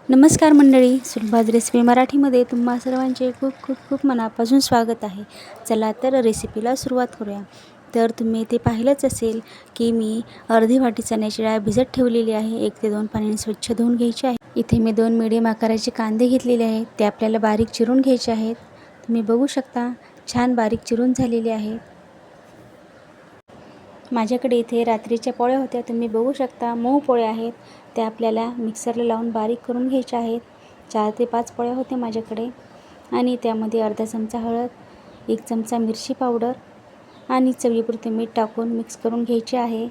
नमस्कार मंडळी, सुलभाज रेसिपी मराठीमध्ये तुम्हा सर्वांचे खूप खूप खूप मनापासून स्वागत आहे. चला तर रेसिपीला सुरुवात करूया. तर तुम्ही इथे पाहिलंच असेल की मी अर्धी वाटी चण्याची डाळ भिजत ठेवलेली आहे. 1 ते 2 पाण्याने स्वच्छ धुवून घ्यायची आहे. इथे मी 2 मीडियम आकाराचे कांदे घेतलेले आहेत. ते आपल्याला बारीक चिरून घ्यायचे आहेत. तुम्ही बघू शकता छान बारीक चिरून झालेले आहेत. माझ्याकडे इथे रात्रीच्या पोळ्या होत्या. तुम्ही बघू शकता मऊ पोळ्या आहेत. त्या आपल्याला मिक्सरला लावून बारीक करून घ्यायच्या आहेत. 4 ते 5 पोळ्या होत्या माझ्याकडे. आणि त्यामध्ये अर्धा चमचा हळद, 1 चमचा मिरची पावडर आणि चवीपुरते मीठ टाकून मिक्स करून घ्यायचे आहे.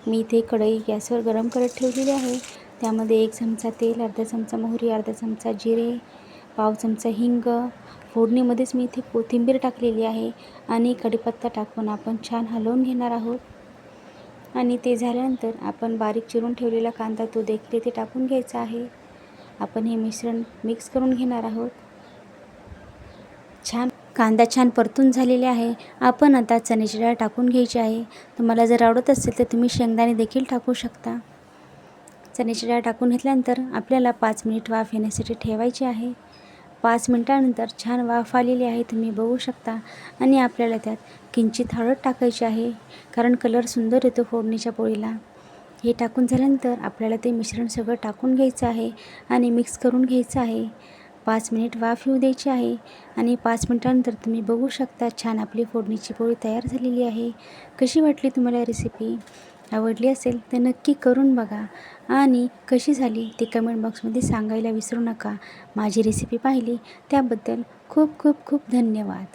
मी इथे कढई गॅसवर गरम करत ठेवलेली आहे. त्यामध्ये 1 चमचा तेल, अर्धा चमचा मोहरी, अर्धा चमचा जिरे, पाव चमचा हिंग, फोडणीमध्येच मी इथे कोथिंबीर टाकलेली आहे आणि कढीपत्ता टाकून आपण छान हलवून घेणार आहोत. आणि ते झाल्यानंतर आपण बारीक चिरून ठेवलेला कांदा तो देखील इथे टाकून घ्यायचा आहे. आपण हे मिश्रण मिक्स करून घेणार आहोत. कांदा छान परतून झालेले आहे. आपण आता चण्याची डाळ टाकून घ्यायची आहे. तुम्हाला जर आवडत असेल तर तुम्ही शेंगदाणे देखील टाकू शकता. चण्याची डाळ टाकून घेतल्यानंतर आपल्याला 5 मिनिट वाफ येण्यासाठी ठेवायची आहे. 5 मिनिटानंतर छान वाफ आलेली आहे, तुम्ही बघू शकता. आणि आपल्याला त्यात किंचित हळद टाकायची आहे, कारण कलर सुंदर येतो फोडणीच्या पोळीला. हे टाकून झाल्यानंतर आपल्याला ते मिश्रण सगळं टाकून घ्यायचं आहे आणि मिक्स करून घ्यायचं आहे. 5 मिनिट वाफ येऊ द्यायची आहे आणि 5 मिनिटानंतर तुम्ही बघू शकता छान आपली फोडणीची पोळी तयार झालेली आहे. कशी वाटली तुम्हाला रेसिपी? आवडली असेल तर नक्की करून बघा आणि कशी झाली ते कमेंट बॉक्समध्ये सांगायला विसरू नका. माझी रेसिपी पाहिली त्याबद्दल खूप खूप खूप धन्यवाद.